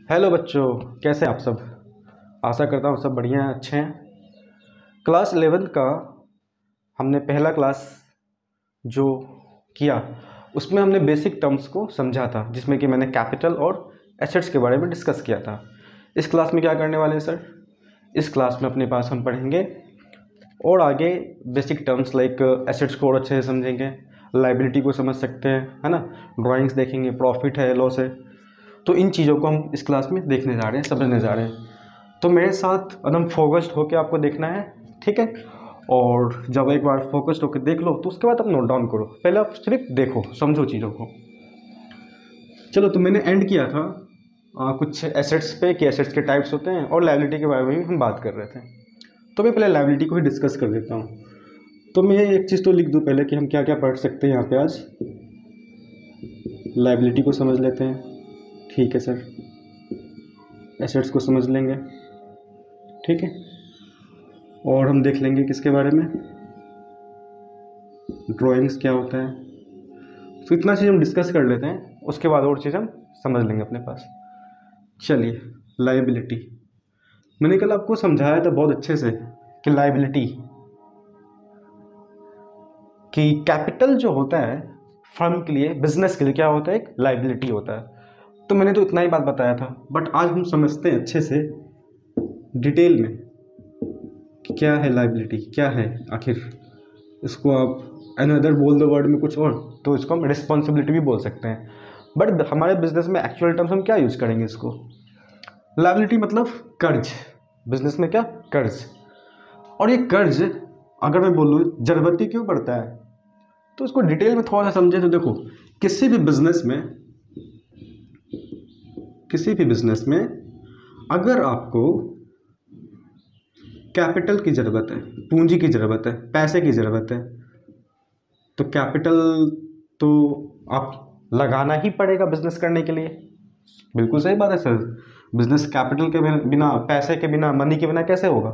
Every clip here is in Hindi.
हेलो बच्चों, कैसे हैं आप सब। आशा करता हूँ सब बढ़िया हैं, अच्छे हैं। क्लास 11 का हमने पहला क्लास जो किया उसमें हमने बेसिक टर्म्स को समझा था, जिसमें कि मैंने कैपिटल और एसेट्स के बारे में डिस्कस किया था। इस क्लास में क्या करने वाले हैं सर, इस क्लास में अपने पास हम पढ़ेंगे और आगे बेसिक टर्म्स लाइक एसेट्स को और अच्छे से समझेंगे, लाइबिलिटी को समझ सकते हैं, है ना। ड्राइंग्स देखेंगे, प्रॉफिट है, लॉस है। तो इन चीज़ों को हम इस क्लास में देखने जा रहे हैं, समझने जा रहे हैं। तो मेरे साथ एकदम फोकस्ड होकर आपको देखना है, ठीक है। और जब एक बार फोकस्ड होकर देख लो तो उसके बाद आप नोट डाउन करो। पहले आप सिर्फ देखो, समझो चीज़ों को। चलो, तो मैंने एंड किया था कुछ एसेट्स पे कि एसेट्स के टाइप्स होते हैं और लायबिलिटी के बारे में भी हम बात कर रहे थे। तो मैं पहले लायबिलिटी को ही डिस्कस कर देता हूँ। तो मैं एक चीज़ तो लिख दूँ पहले कि हम क्या क्या पढ़ सकते हैं यहाँ पे आज। लायबिलिटी को समझ लेते हैं, ठीक है सर। एसेट्स को समझ लेंगे, ठीक है। और हम देख लेंगे किसके बारे में, ड्राइंग्स क्या होता है। तो इतना चीज़ हम डिस्कस कर लेते हैं, उसके बाद और चीज़ हम समझ लेंगे अपने पास। चलिए, लायबिलिटी मैंने कल आपको समझाया था बहुत अच्छे से कि लायबिलिटी कि कैपिटल जो होता है फर्म के लिए, बिजनेस के लिए क्या होता है, एक लायबिलिटी होता है। तो मैंने तो इतना ही बात बताया था, बट आज हम समझते हैं अच्छे से डिटेल में कि क्या है लायबिलिटी, क्या है आखिर। इसको आप अनदर बोल दो वर्ड में कुछ और, तो इसको हम रिस्पॉन्सिबिलिटी भी बोल सकते हैं। बट हमारे बिजनेस में एक्चुअल टर्म्स हम क्या यूज़ करेंगे इसको। लायबिलिटी मतलब कर्ज, बिजनेस में क्या, कर्ज। और ये कर्ज अगर मैं बोलूँ जरूरती क्यों पड़ता है, तो इसको डिटेल में थोड़ा सा समझे तो देखो, किसी भी बिजनेस में अगर आपको कैपिटल की ज़रूरत है, पूंजी की ज़रूरत है, पैसे की ज़रूरत है, तो कैपिटल तो आप लगाना ही पड़ेगा बिजनेस करने के लिए। बिल्कुल सही बात है सर। बिजनेस कैपिटल के बिना, पैसे के बिना, मनी के बिना कैसे होगा।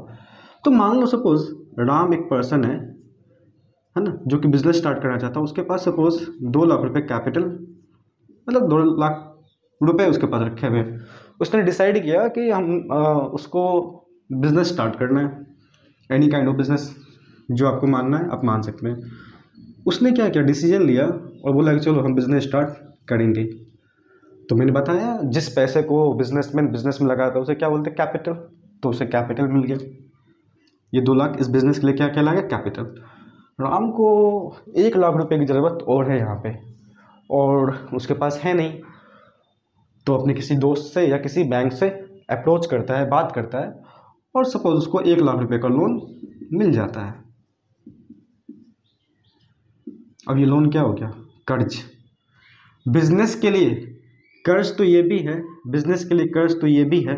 तो मान लो सपोज राम एक पर्सन है ना, जो कि बिजनेस स्टार्ट करना चाहता है। उसके पास सपोज 2 लाख रुपए कैपिटल, मतलब 2 लाख रुपए उसके पास रखे हुए। उसने डिसाइड किया कि उसको बिजनेस स्टार्ट करना है, एनी काइंड ऑफ बिजनेस, जो आपको मानना है आप मान सकते हैं। उसने क्या किया, डिसीजन लिया और बोला कि चलो हम बिजनेस स्टार्ट करेंगे। तो मैंने बताया जिस पैसे को बिजनेसमैन बिजनेस में लगाता है उसे क्या बोलते हैं, कैपिटल। तो उसे कैपिटल मिल गया। ये 2 लाख इस बिजनेस के लिए क्या कहलाएगा, कैपिटल। राम को 1 लाख रुपए की ज़रूरत और है यहाँ पे, और उसके पास है नहीं। तो अपने किसी दोस्त से या किसी बैंक से अप्रोच करता है, बात करता है, और सपोज उसको 1 लाख रुपए का लोन मिल जाता है। अब ये लोन क्या हो गया, कर्ज। बिजनेस के लिए कर्ज तो ये भी है, बिजनेस के लिए कर्ज तो ये भी है,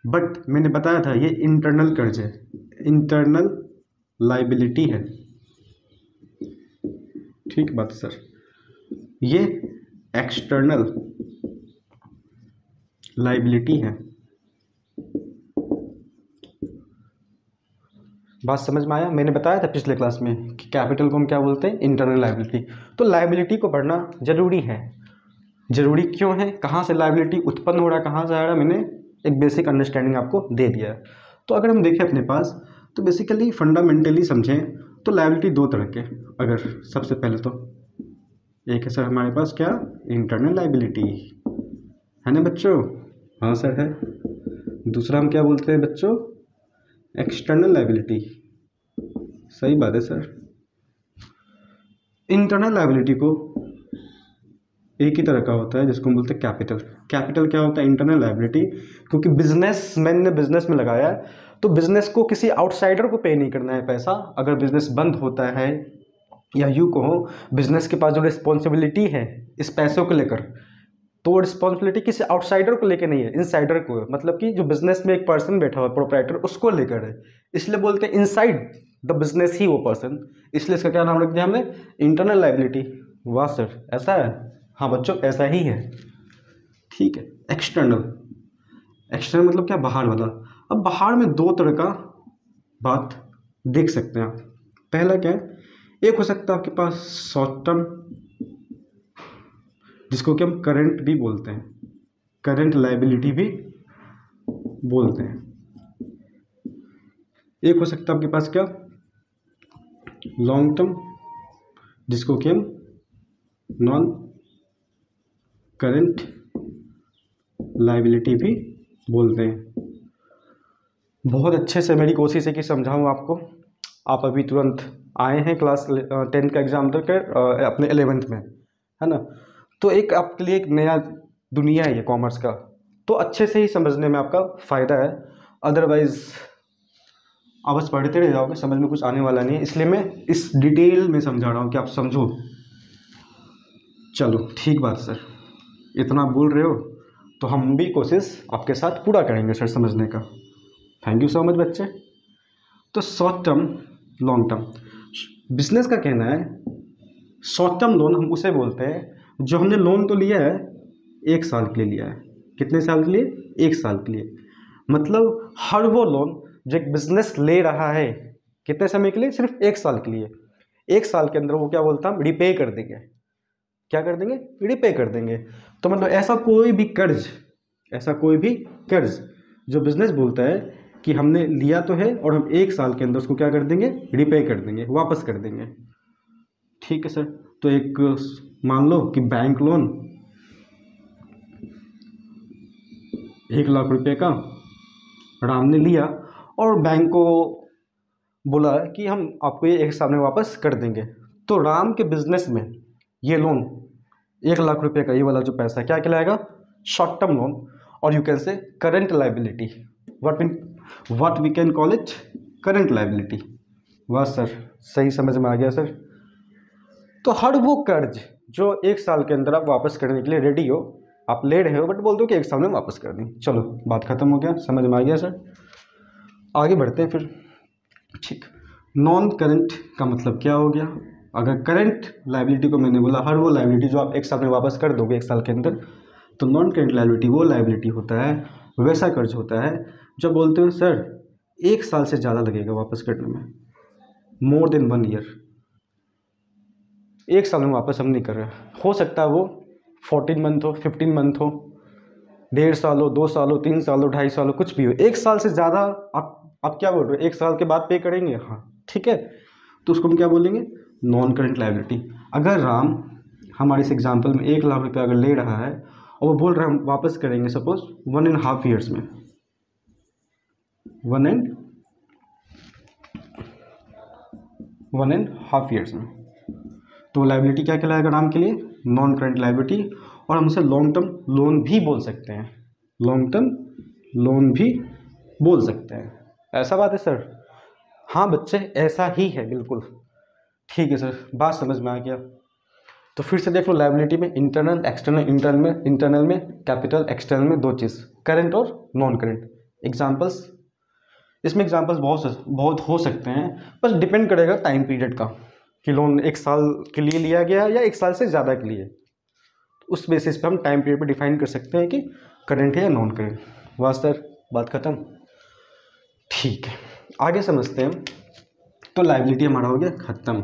बट मैंने बताया था ये इंटरनल कर्ज है, इंटरनल लाइबिलिटी है, ठीक बात सर। ये एक्सटर्नल लाइबिलिटी है। बात समझ में आया। मैंने बताया था पिछले क्लास में कि कैपिटल को हम क्या बोलते हैं, इंटरनल लाइबिलिटी। तो लाइबिलिटी को पढ़ना जरूरी है। जरूरी क्यों है, कहाँ से लाइबिलिटी उत्पन्न हो रहा है, कहाँ से आ रहा है, मैंने एक बेसिक अंडरस्टैंडिंग आपको दे दिया है। तो अगर हम देखें अपने पास, तो बेसिकली फंडामेंटली समझें तो लाइबिलिटी 2 तरह के। अगर सबसे पहले तो एक है सर हमारे पास क्या, इंटरनल लाइबिलिटी, है ना बच्चों। हाँ सर है। दूसरा हम क्या बोलते हैं बच्चों, एक्सटर्नल लाइबिलिटी। सही बात है सर। इंटरनल लाइबिलिटी को एक ही तरह का होता है जिसको हम बोलते हैं कैपिटल। कैपिटल क्या होता है, इंटरनल लाइबिलिटी। क्योंकि बिजनेसमैन ने बिजनेस में लगाया है, तो बिजनेस को किसी आउटसाइडर को पे नहीं करना है पैसा। अगर बिजनेस बंद होता है, या यूँ कहो बिजनेस के पास जो रिस्पॉन्सिबिलिटी है इस पैसों को लेकर, तो वो रिस्पॉन्सिबिलिटी किसी आउटसाइडर को लेकर नहीं है, इनसाइडर को है। मतलब कि जो बिजनेस में एक पर्सन बैठा हुआ है, प्रोप्राइटर, उसको लेकर है। इसलिए बोलते हैं इनसाइड द बिजनेस ही वो पर्सन। इसलिए इसका क्या नाम रख दिया हमने, इंटरनल लाइबिलिटी। वाह सर, ऐसा है। हाँ बच्चों, ऐसा ही है, ठीक है। एक्सटर्नल, एक्सटर्नल मतलब क्या, बाहर वाला। अब बाहर में 2 तरह का बात देख सकते हैं आप। पहला क्या है, एक हो सकता है आपके पास शॉर्ट टर्म, जिसको कि हम करंट भी बोलते हैं, करंट लाइबिलिटी भी बोलते हैं। एक हो सकता है आपके पास क्या, लॉन्ग टर्म, जिसको कि हम नॉन करंट लाइबिलिटी भी बोलते हैं। बहुत अच्छे से मेरी कोशिश है कि समझाऊँ आपको। आप अभी तुरंत आए हैं क्लास 10 का एग्ज़ाम दे कर अपने 11th में, है ना, तो एक आपके लिए एक नया दुनिया है ये कॉमर्स का, तो अच्छे से ही समझने में आपका फ़ायदा है। अदरवाइज़ आप बस पढ़ते रह जाओगे, समझ में कुछ आने वाला नहीं है, इसलिए मैं इस डिटेल में समझा रहा हूँ कि आप समझो। चलो ठीक बात सर, इतना बोल रहे हो तो हम भी कोशिश आपके साथ पूरा करेंगे सर समझने का। थैंक यू सो मच बच्चे। तो short term, long term, business का कहना है शॉर्ट टर्म लोन हम उसे बोलते हैं जो हमने लोन तो लिया है 1 साल के लिए लिया है। कितने साल के लिए? 1 साल के लिए। मतलब हर वो लोन जो एक बिजनेस ले रहा है कितने समय के लिए? सिर्फ 1 साल के लिए। 1 साल के अंदर वो क्या बोलता है, हम रिपे कर देंगे। क्या कर देंगे? रिपे कर देंगे। तो मतलब ऐसा कोई भी कर्ज जो बिजनेस बोलता है कि हमने लिया तो है और हम 1 साल के अंदर उसको क्या कर देंगे, रिपे कर देंगे, वापस कर देंगे। ठीक है सर। तो एक मान लो कि बैंक लोन 1 लाख रुपए का राम ने लिया और बैंक को बोला कि हम आपको ये 1 साल में वापस कर देंगे। तो राम के बिजनेस में ये लोन 1 लाख रुपए का ये वाला जो पैसा क्या कहलाएगा? शॉर्ट टर्म लोन, और you can say current liability. What we can call it? Current liability. वाह सर, सही समझ में आ गया सर। तो हर वो कर्ज जो 1 साल के अंदर आप वापस करने के लिए रेडी हो, आप ले रहे हो बट बोल दो कि 1 साल में वापस कर दें। चलो बात खत्म हो गया, समझ में आ गया सर। आगे बढ़ते हैं फिर। ठीक, नॉन करंट का मतलब क्या हो गया? अगर करंट लाइबिलिटी को मैंने बोला हर वो लाइबिलिटी जो आप 1 साल में वापस कर दोगे 1 साल के अंदर, तो नॉन करंट लाइबिलिटी वो लाइबिलिटी होता है, वैसा कर्ज होता है जो बोलते हो सर 1 साल से ज़्यादा लगेगा वापस करने में, मोर देन 1 ईयर। 1 साल में वापस हम नहीं कर रहे। हो सकता है वो 14 मंथ हो, 15 मंथ हो, 1.5 साल हो, 2 साल हो, 3 साल हो, 2.5 साल हो, कुछ भी हो। 1 साल से ज़्यादा आप क्या बोल रहे हो? 1 साल के बाद पे करेंगे, हाँ ठीक है, तो उसको हम क्या बोलेंगे? Non current liability. अगर राम हमारे इस एग्जाम्पल में 1 लाख रुपया अगर ले रहा है और वो बोल रहा है हम वापस करेंगे सपोज 1.5 ईयर्स में, 1.5 ईयर्स में, तो लाइबिलिटी क्या कहलाएगा राम के लिए? Non current liability. और हम उसे लॉन्ग टर्म लोन भी बोल सकते हैं, लॉन्ग टर्म लोन भी बोल सकते हैं। ऐसा बात है सर? हाँ बच्चे, ऐसा ही है बिल्कुल। ठीक है सर, बात समझ में आ गया। तो फिर से देख लो, लाइबिलिटी में इंटरनल एक्सटर्नल, इंटरनल में कैपिटल, एक्सटर्नल में 2 चीज़, करंट और नॉन करंट। एग्जाम्पल्स, इसमें एग्जाम्पल्स बहुत हो सकते हैं, बस डिपेंड करेगा टाइम पीरियड का कि लोन 1 साल के लिए लिया गया या 1 साल से ज़्यादा के लिए। उस बेसिस पे हम टाइम पीरियड पे डिफाइन कर सकते हैं कि करंट है या नॉन करंट। वाह सर, बात खत्म। ठीक है, आगे समझते हैं। तो लाइबिलिटी हमारा हो गया खत्म।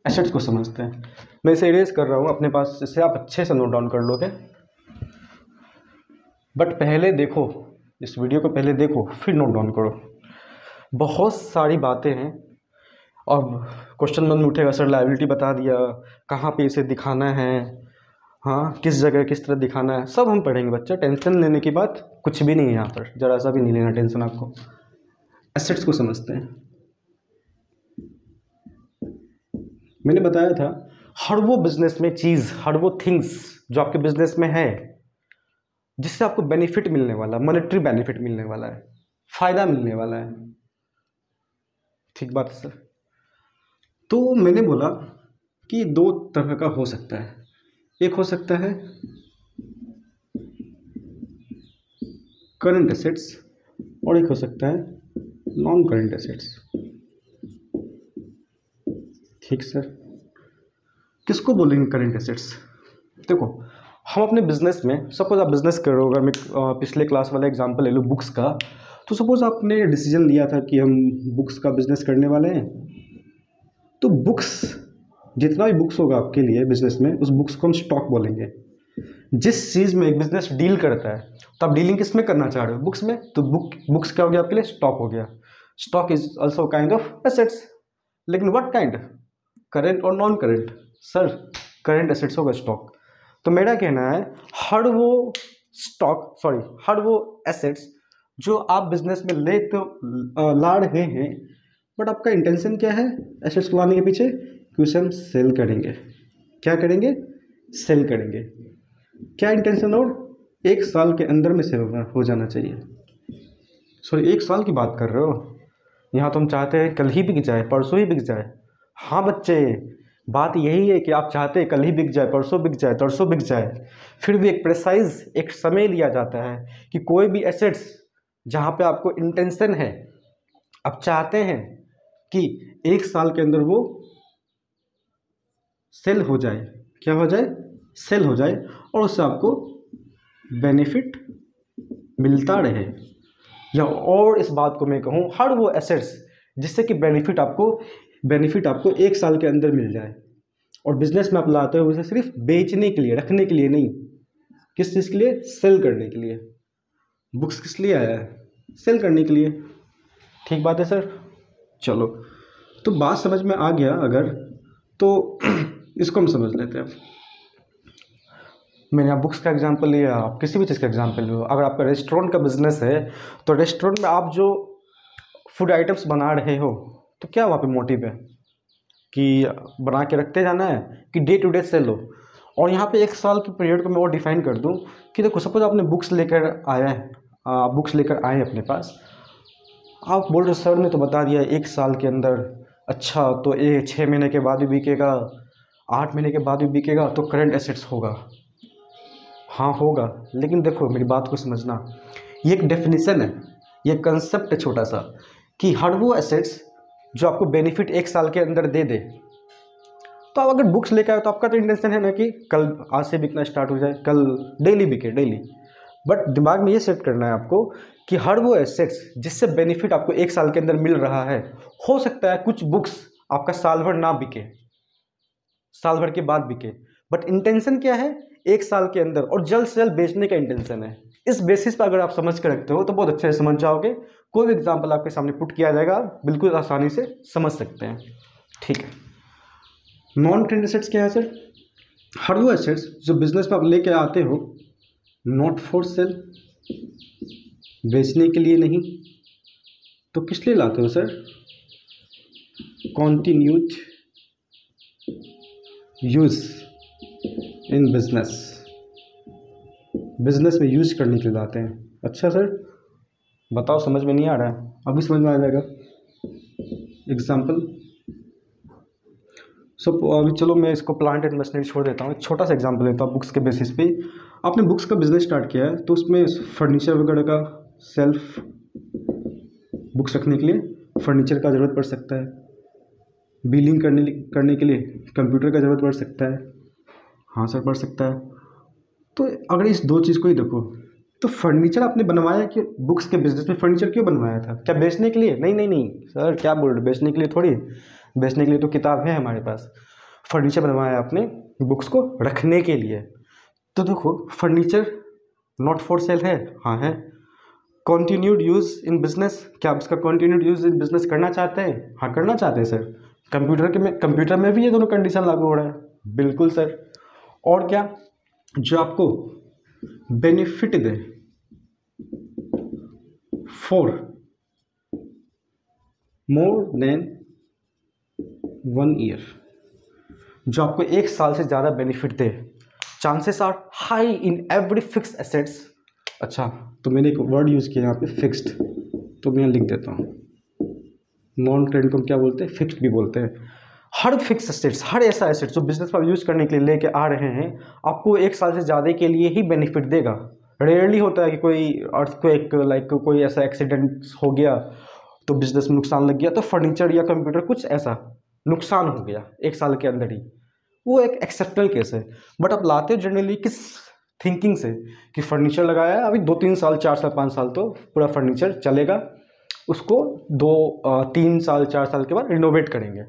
एसेट्स को समझते हैं। मैं इसे इरेज कर रहा हूँ अपने पास, इससे आप अच्छे से नोट डाउन कर लोगे। बट पहले देखो, इस वीडियो को पहले देखो फिर नोट डाउन करो। बहुत सारी बातें हैं और क्वेश्चन मन में उठेगा सर लाइबिलिटी बता दिया, कहाँ पे इसे दिखाना है, हाँ किस जगह किस तरह दिखाना है, सब हम पढ़ेंगे बच्चा। टेंशन लेने की बात कुछ भी नहीं है यहाँ पर, ज़रा सा भी नहीं लेना टेंशन आपको। एसेट्स को समझते हैं। मैंने बताया था हर वो बिजनेस में चीज़, हर वो थिंग्स जो आपके बिजनेस में है जिससे आपको बेनिफिट मिलने वाला, मॉनेटरी बेनिफिट मिलने वाला है, फायदा मिलने वाला है। ठीक बात है सर। तो मैंने बोला कि 2 तरह का हो सकता है। एक हो सकता है करंट एसेट्स और एक हो सकता है नॉन करंट एसेट्स। ठीक सर, किसको बोलेंगे करंट एसेट्स? देखो, हम अपने बिजनेस में, सपोज आप बिजनेस कर रहे हो, अगर मैं पिछले क्लास वाला एग्जांपल ले लूँ बुक्स का, तो सपोज आपने डिसीजन लिया था कि हम बुक्स का बिजनेस करने वाले हैं, तो बुक्स, जितना भी बुक्स होगा आपके लिए बिजनेस में, उस बुक्स को हम स्टॉक बोलेंगे। जिस चीज़ में एक बिजनेस डील करता है, तो आप डीलिंग किस में करना चाह रहे हो? बुक्स में। तो बुक्स क्या हो गया आपके लिए? स्टॉक हो गया। Stock is also kind of assets, लेकिन व्हाट काइंड? करेंट और non current? Sir current assets होगा स्टॉक। तो मेरा कहना है हर वो हर वो एसेट्स जो आप बिजनेस में ला रहे हैं, बट आपका इंटेंशन क्या है एसेट्स को लाने के पीछे? कि उसे हम सेल करेंगे। क्या करेंगे? सेल करेंगे। क्या इंटेंशन? और 1 साल के अंदर में सेल हो जाना चाहिए। सॉरी 1 साल की बात कर रहे हो? यहाँ तो हम चाहते हैं कल ही बिक जाए, परसों ही बिक जाए। हाँ बच्चे, बात यही है कि आप चाहते हैं कल ही बिक जाए, परसों बिक जाए, तरसों बिक जाए। फिर भी एक प्रेसाइज एक समय लिया जाता है कि कोई भी एसेट्स जहाँ पे आपको इंटेंशन है, आप चाहते हैं कि 1 साल के अंदर वो सेल हो जाए। क्या हो जाए? सेल हो जाए, और उससे आपको बेनिफिट मिलता रहे। या और इस बात को मैं कहूँ, हर वो एसेट्स जिससे कि बेनिफिट आपको 1 साल के अंदर मिल जाए। और बिजनेस में आप लाते हो उसे सिर्फ बेचने के लिए, रखने के लिए नहीं। किस चीज़ के लिए? सेल करने के लिए। बुक्स किस लिए आया है? सेल करने के लिए। ठीक बात है सर। चलो, तो बात समझ में आ गया अगर, तो इसको हम समझ लेते हैं। मैंने यहाँ बुक्स का एग्जांपल लिया, आप किसी भी चीज़ का एग्जांपल लो। अगर आपका रेस्टोरेंट का बिजनेस है, तो रेस्टोरेंट में आप जो फूड आइटम्स बना रहे हो, तो क्या वहाँ पे मोटिव है? कि बना के रखते जाना है कि डे टू डे सेल हो? और यहाँ पे 1 साल के पीरियड को मैं और डिफाइन कर दूँ कि देखो, सपोज आपने बुक्स लेकर आया है, बुक्स लेकर आए अपने पास, आप बोल रहे सर ने तो बता दिया 1 साल के अंदर। अच्छा, तो ये 6 महीने के बाद भी बिकेगा, 8 महीने के बाद भी बिकेगा, तो करंट एसेट्स होगा। हाँ होगा, लेकिन देखो मेरी बात को समझना, ये एक डेफिनेशन है, ये कंसेप्ट है छोटा सा, कि हर वो एसेट्स जो आपको बेनिफिट 1 साल के अंदर दे दे। तो आप अगर बुक्स लेकर आए तो आपका तो इंटेंशन है ना कि कल आज से बिकना स्टार्ट हो जाए, कल डेली बिके, डेली। बट दिमाग में ये सेट करना है आपको कि हर वो एसेट्स जिससे बेनिफिट आपको 1 साल के अंदर मिल रहा है, हो सकता है कुछ बुक्स आपका साल भर ना बिके, साल भर के बाद बिके, बट इंटेंशन क्या है? 1 साल के अंदर, और जल्द से जल्द बेचने का इंटेंशन है। इस बेसिस पर अगर आप समझ के रखते हो तो बहुत अच्छे से समझ जाओगे। कोई भी एग्जाम्पल आपके सामने पुट किया जाएगा, आप बिल्कुल आसानी से समझ सकते हैं। ठीक है, नॉन करेंट एसेट्स क्या है सर? हर वो एसेट्स जो बिजनेस में आप लेके आते हो, नॉट फॉर सेल, बेचने के लिए नहीं, तो किस लिए लाते हो sir? Continued use in business, business में यूज करने के लिए लाते हैं। अच्छा सर, बताओ, समझ में नहीं आ रहा है? अभी समझ में आ जाएगा। एग्जाम्पल अभी चलो मैं इसको प्लांट एंड मशीनरी छोड़ देता हूँ, एक छोटा सा एग्जांपल देता हूँ। बुक्स के बेसिस पे आपने बुक्स का बिजनेस स्टार्ट किया है, तो उसमें फर्नीचर वगैरह का, सेल्फ बुक्स रखने के लिए फर्नीचर का ज़रूरत पड़ सकता है, बिलिंग करने के लिए कंप्यूटर का ज़रूरत पड़ सकता है। हाँ सर, पड़ सकता है। तो अगर इस 2 चीज़ को ही देखो, तो फर्नीचर आपने बनवाया कि बुक्स के बिजनेस में फर्नीचर क्यों बनवाया था? क्या बेचने के लिए? नहीं नहीं नहीं सर, क्या बोल रहे, बेचने के लिए थोड़ी। बेचने के लिए तो किताब है हमारे पास। फर्नीचर बनवाया आपने बुक्स को रखने के लिए। तो देखो, फर्नीचर नॉट फॉर सेल है? हाँ है। कॉन्टिन्यूड यूज़ इन बिजनेस, क्या आप इसका कॉन्टिन्यूड यूज़ इन बिजनेस करना चाहते हैं? हाँ करना चाहते हैं सर। कंप्यूटर में भी ये दोनों कंडीशन लागू हो रहा है। बिल्कुल सर। और क्या? जो आपको बेनिफिट दे फॉर मोर देन 1 ईयर, जो आपको 1 साल से ज़्यादा बेनिफिट दे। Chances are high in every fix assets. अच्छा, तो मैंने एक वर्ड यूज़ किया यहाँ पे, फिक्स्ड, तो मैं लिख देता हूँ। नॉन करेंट को हम क्या बोलते हैं? फिक्स्ड भी बोलते हैं। हर फिक्स एसेट्स, हर ऐसा एसेट जो बिजनेस में यूज़ करने के लिए लेके आ रहे हैं, आपको 1 साल से ज़्यादा के लिए ही बेनिफिट देगा। रेयरली होता है कि कोई अर्थक्वेक, लाइक कोई ऐसा एक्सीडेंट हो गया तो बिजनेस में नुकसान लग गया, तो फर्नीचर या कंप्यूटर कुछ ऐसा नुकसान हो गया 1 साल के अंदर ही, वो एक एक्सेप्शनल केस है। बट आप लाते हो जनरली किस थिंकिंग से? कि फर्नीचर लगाया है, अभी 2-3 साल, 4 साल, 5 साल तो पूरा फर्नीचर चलेगा, उसको 2-3 साल, 4 साल के बाद रिनोवेट करेंगे।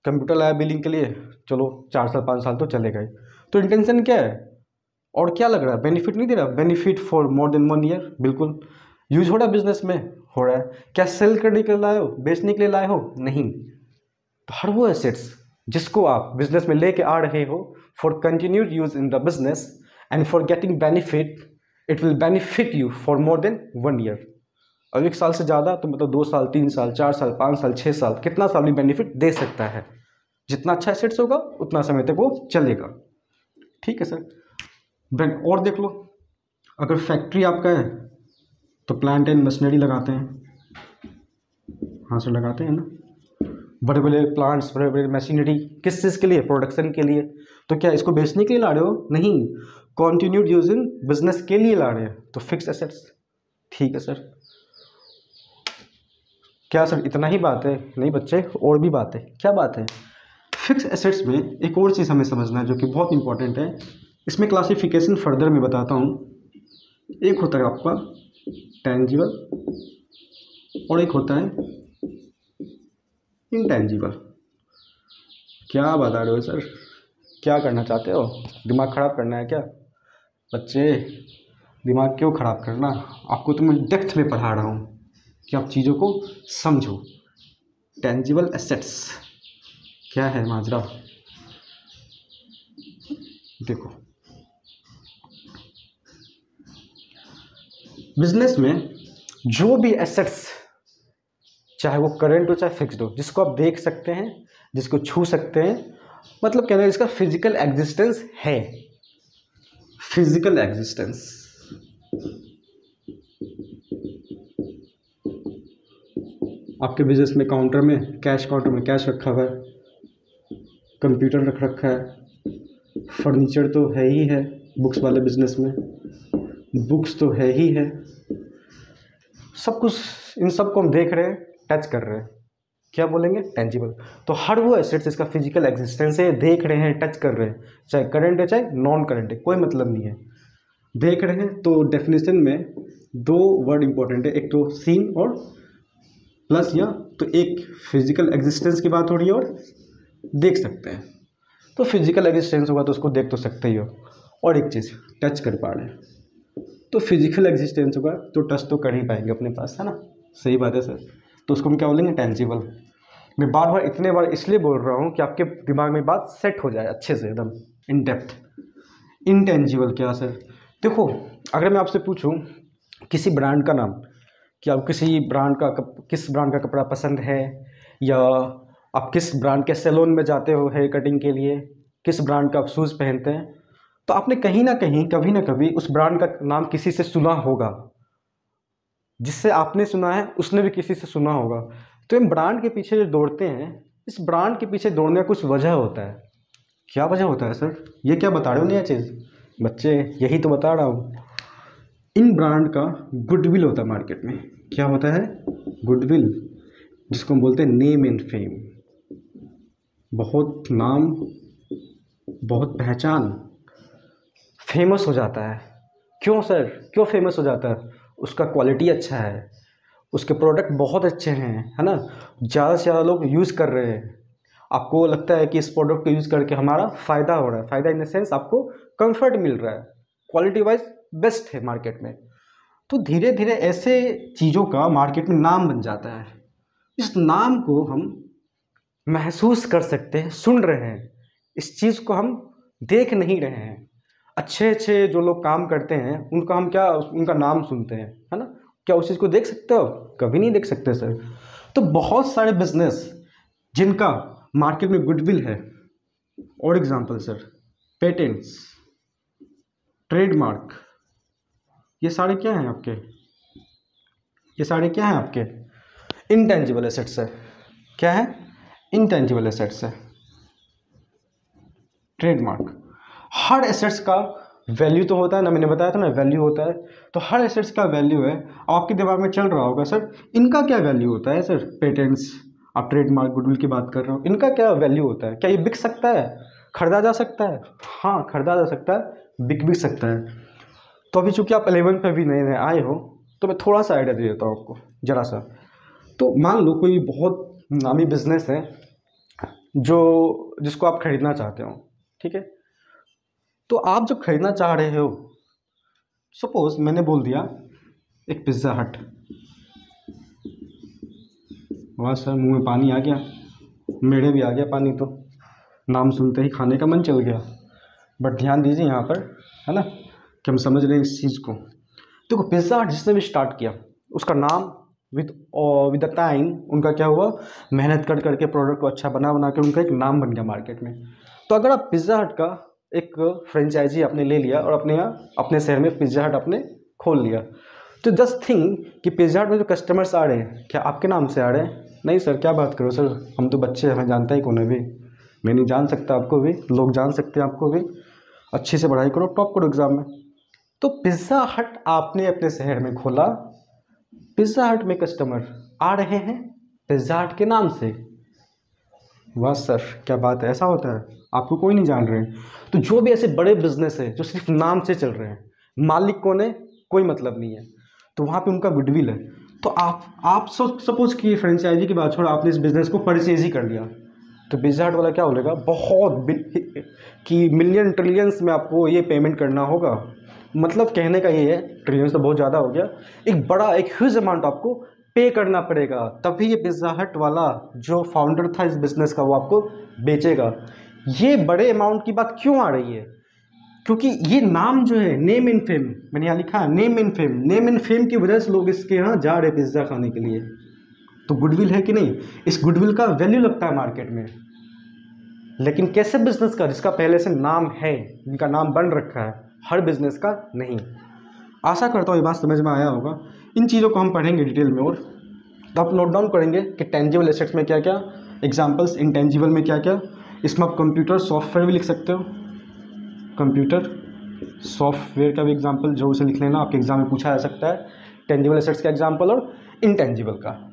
कंप्यूटर लाया बिलिंग के लिए, चलो 4 साल, 5 साल तो चलेगा ही। तो इंटेंशन क्या है? और क्या लग रहा है, बेनिफिट नहीं दे रहा, benefit for more than 1 year, बिल्कुल यूज हो रहा है बिजनेस में, हो रहा है। क्या सेल करने के लिए लाए हो, बेचने के लिए लाए हो, नहीं। तो हर वो एसेट्स जिसको आप बिजनेस में लेके आ रहे हो for continued use in the business and for getting benefit, it will benefit you for more than 1 year. अब 1 साल से ज़्यादा तो मतलब 2 साल, 3 साल, 4 साल, 5 साल, 6 साल, कितना साल भी बेनिफिट दे सकता है। जितना अच्छा एसेट्स होगा उतना समय तक वो चलेगा। ठीक है सर। देन और देख लो, अगर फैक्ट्री आपका है तो प्लांट एंड मशीनरी लगाते हैं, हाँ सर लगाते हैं ना, बड़े बड़े प्लांट्स, बड़े बड़े मशीनरी, किस चीज़ के लिए, प्रोडक्शन के लिए। तो क्या इसको बेचने के लिए ला रहे हो, नहीं, कॉन्टिन्यूड यूज इन बिजनेस के लिए ला रहे हैं, तो फिक्स एसेट्स। ठीक है सर। क्या सर इतना ही बात है, नहीं बच्चे, और भी बात है। क्या बात है, फिक्स एसेट्स में एक और चीज़ हमें समझना है जो कि बहुत इंपॉर्टेंट है। इसमें क्लासिफिकेशन फर्दर में बताता हूँ। एक होता है आपका टेंजिबल और एक होता है इनटेंजिबल। क्या बता रहे हो सर, क्या करना चाहते हो, दिमाग खराब करना है क्या? बच्चे दिमाग क्यों खराब करना, आपको तो मैं डेप्थ में पढ़ा रहा हूँ कि आप चीज़ों को समझो। टेंजिबल एसेट्स क्या है माजरा, देखो बिजनेस में जो भी एसेट्स, चाहे वो करंट हो चाहे फिक्स्ड हो, जिसको आप देख सकते हैं, जिसको छू सकते हैं, मतलब कहना है इसका फिजिकल एग्जिस्टेंस है, फिजिकल एग्जिस्टेंस। आपके बिजनेस में काउंटर में कैश, काउंटर में कैश रखा हुआ है, कंप्यूटर रख रखा है, फर्नीचर तो है ही है, बुक्स वाले बिजनेस में बुक्स तो है ही है, सब कुछ, इन सबको हम देख रहे हैं, टच कर रहे हैं, क्या बोलेंगे, टेंजिबल। तो हर वो एसेट्स इसका फिजिकल एग्जिस्टेंस है, देख रहे हैं, टच कर रहे हैं, चाहे करंट है चाहे नॉन करंट है, कोई मतलब नहीं है, देख रहे हैं। तो डेफिनेशन में 2 वर्ड इंपॉर्टेंट है, एक तो सीन और प्लस या, तो एक फिजिकल एग्जिस्टेंस की बात हो रही है और देख सकते हैं। तो फिजिकल एग्जिस्टेंस होगा तो उसको देख तो सकते ही हो, और एक चीज़ टच कर पा रहे हैं, तो फिजिकल एग्जिस्टेंस होगा तो टच तो कर ही पाएंगे अपने पास, है ना, सही बात है सर। तो उसको हम क्या बोलेंगे, टेंजिबल। मैं बार बार इतने बार इसलिए बोल रहा हूँ कि आपके दिमाग में बात सेट हो जाए अच्छे से, एकदम इन डेप्थ। इनटेंजिबल क्या सर, देखो अगर मैं आपसे पूछूं किसी ब्रांड का नाम, कि आप किसी ब्रांड का किस ब्रांड का कपड़ा पसंद है, या आप किस ब्रांड के सैलून में जाते हो हेयर कटिंग के लिए, किस ब्रांड का आप शूज़ पहनते हैं, तो आपने कहीं ना कहीं कभी ना कभी उस ब्रांड का नाम किसी से सुना होगा, जिससे आपने सुना है उसने भी किसी से सुना होगा। तो इन ब्रांड के पीछे जो दौड़ते हैं, इस ब्रांड के पीछे दौड़ने का कुछ वजह होता है। क्या वजह होता है सर, ये क्या बता रहे हो नया चीज़, बच्चे यही तो बता रहा हूँ। इन ब्रांड का गुडविल होता है मार्केट में, क्या होता है, गुडविल, जिसको हम बोलते हैं नेम एंड फेम। बहुत नाम, बहुत पहचान, फेमस हो जाता है। क्यों सर, क्यों फेमस हो जाता है, उसका क्वालिटी अच्छा है, उसके प्रोडक्ट बहुत अच्छे हैं, है ना, ज़्यादा से ज़्यादा लोग यूज़ कर रहे हैं, आपको लगता है कि इस प्रोडक्ट को यूज़ करके हमारा फ़ायदा हो रहा है, फ़ायदा इन द सेंस आपको कंफर्ट मिल रहा है, क्वालिटी वाइज बेस्ट है मार्केट में। तो धीरे धीरे ऐसे चीज़ों का मार्केट में नाम बन जाता है। इस नाम को हम महसूस कर सकते हैं, सुन रहे हैं, इस चीज़ को हम देख नहीं रहे हैं। अच्छे अच्छे जो लोग काम करते हैं उनका हम क्या, उनका नाम सुनते हैं, है ना, क्या उस चीज़ को देख सकते हो, कभी नहीं देख सकते सर। तो बहुत सारे बिजनेस जिनका मार्केट में गुडविल है, और एग्जांपल सर, पेटेंट्स, ट्रेडमार्क, ये सारे क्या हैं आपके, ये सारे क्या हैं आपके, इनटेंजिबल एसेट्स है। क्या है, इनटेंजिबल एसेट्स है। ट्रेडमार्क, हर एसेट्स का वैल्यू तो होता है ना, मैंने बताया था ना वैल्यू होता है, तो हर एसेट्स का वैल्यू है। आपके दिमाग में चल रहा होगा सर इनका क्या वैल्यू होता है सर, पेटेंट्स, आप ट्रेडमार्क गुडविल की बात कर रहे हो, इनका क्या वैल्यू होता है, क्या ये बिक सकता है, खरीदा जा सकता है, हाँ खरीदा जा सकता है, बिक भी सकता है। तो अभी चूँकि आप 11 पे भी नए नए आए हो, तो मैं थोड़ा सा आइडिया दे देता हूँ आपको ज़रा सा। तो मान लो कोई बहुत नामी बिजनेस है जो, जिसको आप खरीदना चाहते हो, ठीक है, तो आप जो खरीदना चाह रहे हो, सपोज मैंने बोल दिया एक पिज़्ज़ा हट, वाह सर मुंह में पानी आ गया, मेरे भी आ गया पानी, तो नाम सुनते ही खाने का मन चल गया। बट ध्यान दीजिए यहाँ पर, है ना, कि हम समझ रहे हैं इस चीज़ को। देखो पिज़्ज़ा हट जिसने भी स्टार्ट किया, उसका नाम विद द टाइम उनका क्या हुआ, मेहनत कर करके प्रोडक्ट को अच्छा बना के उनका एक नाम बन गया मार्केट में। तो अगर आप पिज़्ज़ा हट का एक फ्रेंचाइजी आपने ले लिया और अपने शहर में पिज़्ज़ा हट आपने खोल लिया, तो जस्ट थिंक कि पिज़्ज़ा हट में जो कस्टमर्स आ रहे हैं क्या आपके नाम से आ रहे हैं? नहीं सर, क्या बात करो सर, हम तो बच्चे, हमें जानता ही कौन है भी, मैं नहीं जान सकता आपको भी, लोग जान सकते हैं आपको भी, अच्छे से पढ़ाई करो, टॉप करो एग्ज़ाम में। तो पिज़्ज़ा हट आपने अपने शहर में खोला, पिज़्ज़ा हट में कस्टमर आ रहे हैं पिज़्ज़ा हट के नाम से। वाह सर क्या बात है, ऐसा होता है, आपको कोई नहीं जान रहे हैं। तो जो भी ऐसे बड़े बिजनेस है जो सिर्फ नाम से चल रहे हैं, मालिक कौन है कोई मतलब नहीं है, तो वहाँ पे उनका गुडविल है। तो आप सपोज कि फ्रेंचाइजी की बात छोड़, आपने इस बिज़नेस को परचेज ही कर लिया, तो पिज़्ज़ा हट वाला क्या बोलेगा, बहुत कि मिलियन ट्रिलियंस में आपको ये पेमेंट करना होगा। मतलब कहने का ये है, ट्रिलियंस तो बहुत ज़्यादा हो गया, एक बड़ा एक ह्यूज अमाउंट आपको पे करना पड़ेगा, तभी ये पिज़्ज़ा हट वाला जो फाउंडर था इस बिज़नेस का वो आपको बेचेगा। ये बड़े अमाउंट की बात क्यों आ रही है? क्योंकि ये नाम जो है, नेम इन फेम, मैंने यहाँ लिखा है name in fame, name in fame की वजह से लोग इसके यहाँ जा रहे पिज़्ज़ा खाने के लिए। तो गुडविल है कि नहीं, इस गुडविल का वैल्यू लगता है मार्केट में। लेकिन कैसे बिजनेस का जिसका पहले से नाम है, जिनका नाम बन रखा है, हर बिजनेस का नहीं। आशा करता हूँ ये बात समझ में आया होगा। इन चीज़ों को हम पढ़ेंगे डिटेल में, और तो आप नोट डाउन करेंगे कि टेंजिबल एसेट्स में क्या क्या एग्जांपल्स, इंटेंजिबल में क्या क्या। इसमें आप कंप्यूटर सॉफ्टवेयर भी लिख सकते हो, कंप्यूटर सॉफ्टवेयर का भी एग्जांपल जरूर से लिख लेना, आपके एग्जाम में पूछा जा सकता है टेंजिबल एसेट्स का एग्जांपल और इंटेंजिबल का।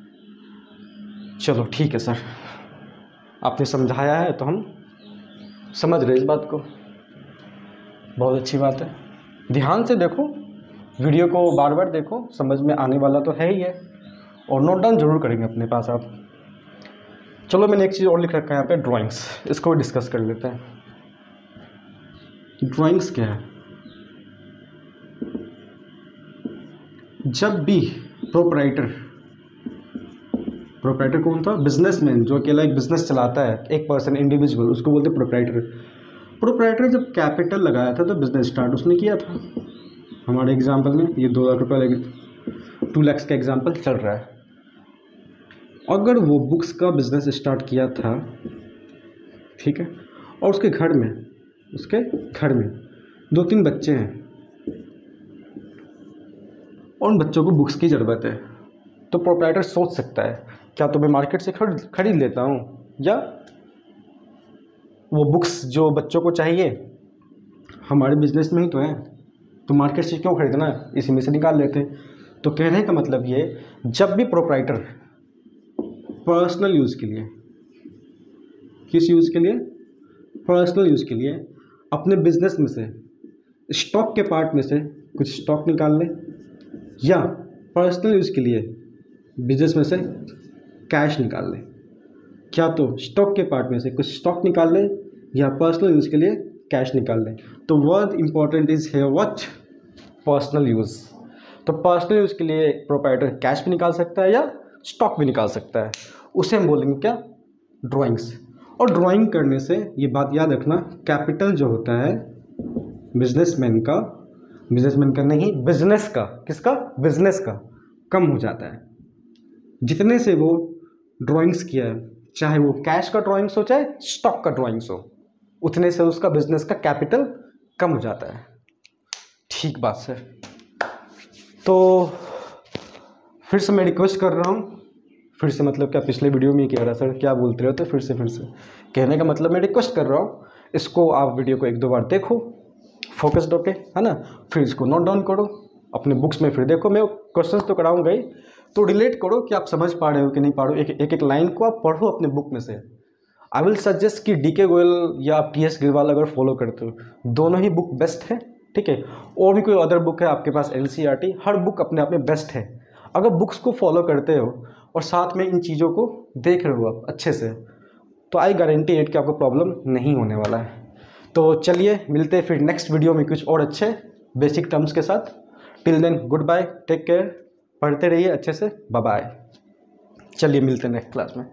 चलो ठीक है सर, आपने समझाया है तो हम समझ रहे इस बात को, बहुत अच्छी बात है। ध्यान से देखो वीडियो को, बार बार देखो, समझ में आने वाला तो है ही है, और नोट डाउन जरूर करेंगे अपने पास आप। चलो मैंने एक चीज़ और लिख रखा है यहाँ पे, ड्राइंग्स, इसको डिस्कस कर लेते हैं। ड्राइंग्स क्या है? जब भी प्रोप्राइटर कौन था? बिजनेसमैन, जो अकेला एक बिजनेस चलाता है, एक पर्सन, इंडिविजुअल, उसको बोलते प्रोप्राइटर। प्रोप्राइटर जब कैपिटल लगाया था तो बिजनेस स्टार्ट उसने किया था। हमारे एग्जाम्पल में ये 2 लाख रुपये लगे, 2 लाख का एग्जाम्पल चल रहा है। अगर वो बुक्स का बिजनेस स्टार्ट किया था, ठीक है, और उसके घर में 2-3 बच्चे हैं और उन बच्चों को बुक्स की ज़रूरत है, तो प्रोप्राइटर सोच सकता है क्या तो मैं मार्केट से खरीद लेता हूँ, या वो बुक्स जो बच्चों को चाहिए हमारे बिजनेस में ही तो है, तो मार्केट से क्यों खरीदना है, इसी में से निकाल लेते हैं। तो कहने का मतलब ये, जब भी प्रोप्राइटर पर्सनल यूज़ के लिए, किस यूज़ के लिए, पर्सनल यूज़ के लिए अपने बिजनेस में से स्टॉक के पार्ट में से कुछ स्टॉक निकाल ले, या पर्सनल यूज़ के लिए बिजनेस में से कैश निकाल ले, क्या तो स्टॉक के पार्ट में से कुछ स्टॉक निकाल ले या पर्सनल यूज़ के लिए कैश निकाल ले, तो वर्ड इंपॉर्टेंट इज है व्हाट, पर्सनल यूज़। तो पर्सनल यूज़ के लिए प्रोप्राइटर कैश भी निकाल सकता है या स्टॉक भी निकाल सकता है, उसे हम बोलेंगे क्या, ड्राइंग्स। और ड्राइंग करने से ये बात याद रखना, कैपिटल जो होता है बिजनेसमैन का नहीं, बिजनेस का, किसका, बिजनेस का, कम हो जाता है। जितने से वो ड्राइंग्स किया है, चाहे वो कैश का ड्राइंग्स हो चाहे स्टॉक का ड्राइंग्स हो, उतने से उसका बिजनेस का कैपिटल कम हो जाता है। ठीक बात सर। तो फिर से मैं रिक्वेस्ट कर रहा हूँ, फिर से मतलब क्या, पिछले वीडियो में ही कह रहा सर क्या बोलते रहते, फिर से कहने का मतलब मैं रिक्वेस्ट कर रहा हूँ, इसको आप वीडियो को 1-2 बार देखो फोकस्ड होके, है ना, फिर इसको नोट डाउन करो अपने बुक्स में, फिर देखो, मैं क्वेश्चंस तो कराऊंगा ही, तो रिलेट करो कि आप समझ पा रहे हो कि नहीं पा रहे हो, एक लाइन को आप पढ़ो अपने बुक में से। आई विल सजेस्ट कि DK गोयल या आप TS गिरवाल अगर फॉलो करते हो, दोनों ही बुक बेस्ट है, ठीक है। और भी कोई अदर बुक है आपके पास, NCERT, हर बुक अपने आप में बेस्ट है। अगर बुक्स को फॉलो करते हो और साथ में इन चीज़ों को देख रहे हो आप अच्छे से, तो आई गारंटी इट कि आपको प्रॉब्लम नहीं होने वाला है। तो चलिए मिलते हैं फिर नेक्स्ट वीडियो में कुछ और अच्छे बेसिक टर्म्स के साथ। Till then goodbye, take care, पढ़ते रहिए अच्छे से, बाय बाय। चलिए मिलते हैं नेक्स्ट क्लास में।